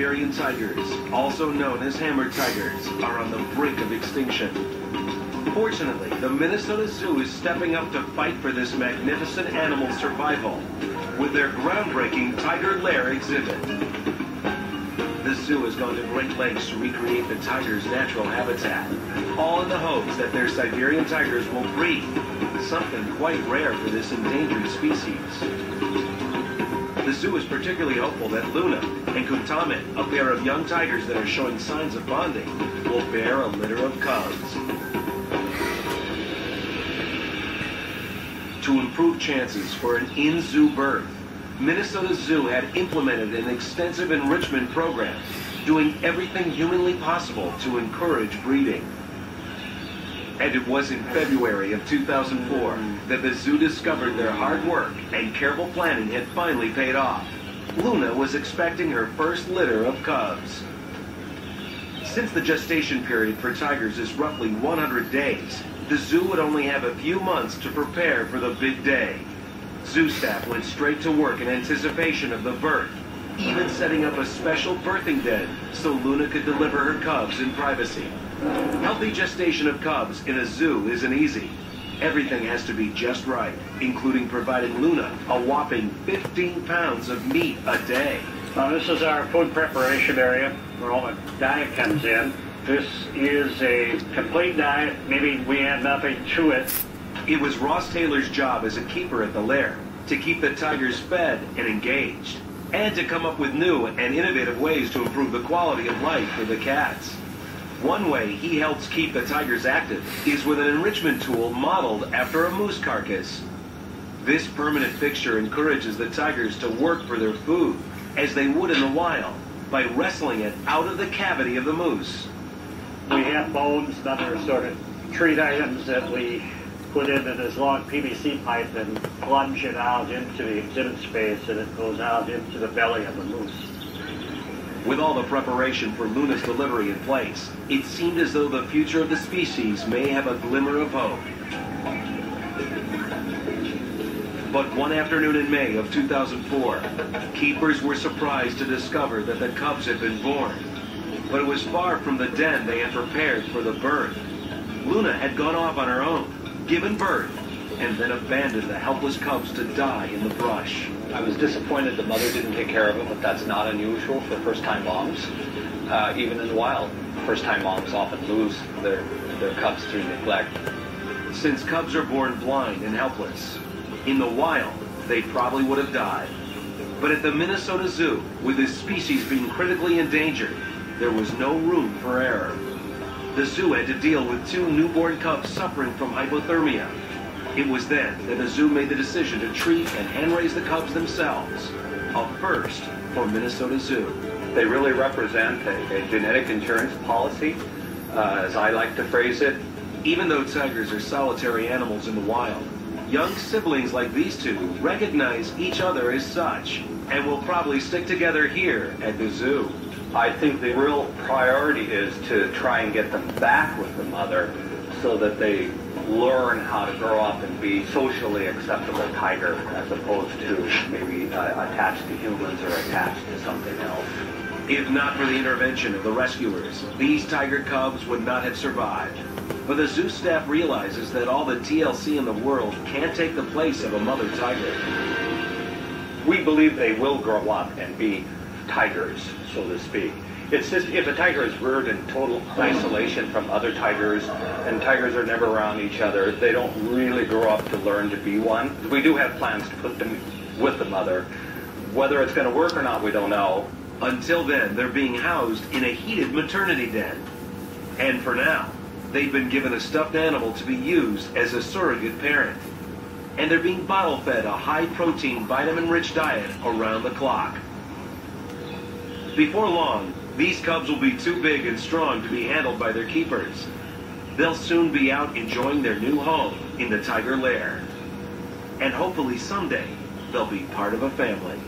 Siberian tigers, also known as hammer tigers, are on the brink of extinction. Fortunately, the Minnesota Zoo is stepping up to fight for this magnificent animal's survival with their groundbreaking Tiger Lair exhibit. The zoo has gone to great lengths to recreate the tiger's natural habitat, all in the hopes that their Siberian tigers will breed, something quite rare for this endangered species. The zoo is particularly hopeful that Luna and Kuntamet, a pair of young tigers that are showing signs of bonding, will bear a litter of cubs. To improve chances for an in-zoo birth, Minnesota Zoo had implemented an extensive enrichment program, doing everything humanly possible to encourage breeding. And it was in February of 2004 that the zoo discovered their hard work and careful planning had finally paid off. Luna was expecting her first litter of cubs. Since the gestation period for tigers is roughly 100 days, the zoo would only have a few months to prepare for the big day. Zoo staff went straight to work in anticipation of the birth, even setting up a special birthing den so Luna could deliver her cubs in privacy. Healthy gestation of cubs in a zoo isn't easy. Everything has to be just right, including providing Luna a whopping 15 pounds of meat a day. This is our food preparation area where all the diet comes in. This is a complete diet, maybe we add nothing to it. It was Ross Taylor's job as a keeper at the lair to keep the tigers fed and engaged, and to come up with new and innovative ways to improve the quality of life for the cats. One way he helps keep the tigers active is with an enrichment tool modeled after a moose carcass. This permanent fixture encourages the tigers to work for their food, as they would in the wild, by wrestling it out of the cavity of the moose. We have bones and other sort of treat items that we put into this long PVC pipe and plunge it out into the exhibit space, and it goes out into the belly of the moose. With all the preparation for Luna's delivery in place, it seemed as though the future of the species may have a glimmer of hope. But one afternoon in May of 2004, keepers were surprised to discover that the cubs had been born. But it was far from the den they had prepared for the birth. Luna had gone off on her own, given birth, and then abandoned the helpless cubs to die in the brush. I was disappointed the mother didn't take care of them, but that's not unusual for first-time moms. Even in the wild, first-time moms often lose their cubs through neglect. Since cubs are born blind and helpless, in the wild, they probably would have died. But at the Minnesota Zoo, with this species being critically endangered, there was no room for error. The zoo had to deal with 2 newborn cubs suffering from hypothermia. It was then that the zoo made the decision to treat and hand-raise the cubs themselves, a first for Minnesota Zoo. They really represent a genetic insurance policy, as I like to phrase it. Even though tigers are solitary animals in the wild, young siblings like these two recognize each other as such and will probably stick together here at the zoo. I think the real priority is to try and get them back with the mother so that they learn how to grow up and be socially acceptable tiger as opposed to maybe attached to humans or attached to something else. If not for the intervention of the rescuers, these tiger cubs would not have survived. But the zoo staff realizes that all the TLC in the world can't take the place of a mother tiger. We believe they will grow up and be tigers, so to speak. It's just, if a tiger is reared in total isolation from other tigers, and tigers are never around each other, they don't really grow up to learn to be one. We do have plans to put them with the mother. Whether it's going to work or not, we don't know. Until then, they're being housed in a heated maternity den. And for now, they've been given a stuffed animal to be used as a surrogate parent. And they're being bottle-fed a high-protein, vitamin-rich diet around the clock. Before long, these cubs will be too big and strong to be handled by their keepers. They'll soon be out enjoying their new home in the Tiger Lair. And hopefully someday, they'll be part of a family.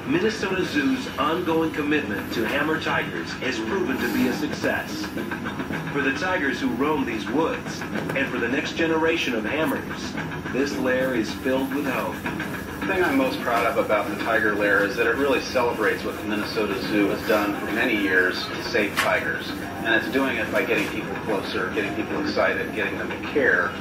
Minnesota Zoo's ongoing commitment to hammer tigers has proven to be a success. For the tigers who roam these woods, and for the next generation of hammers, this lair is filled with hope. thing I'm most proud of about the Tiger Lair is that it really celebrates what the Minnesota Zoo has done for many years to save tigers. And it's doing it by getting people closer, getting people excited, getting them to care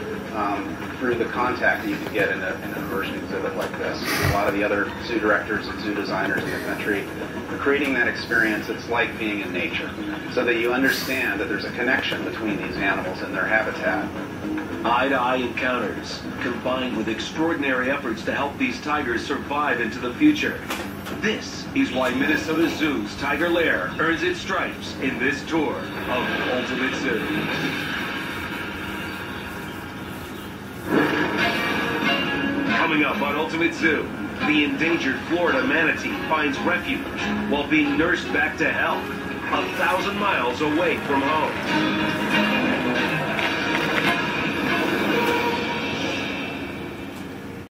through the contact that you can get in an immersion exhibit like this. And a lot of the other zoo directors and zoo designers in the country are creating that experience. It's like being in nature, so that you understand that there's a connection between these animals and their habitat. Eye-to-eye encounters, combined with extraordinary efforts to help these tigers survive into the future. This is why Minnesota Zoo's Tiger Lair earns its stripes in this tour of Ultimate Zoo. Coming up on Ultimate Zoo, the endangered Florida manatee finds refuge while being nursed back to health 1,000 miles away from home.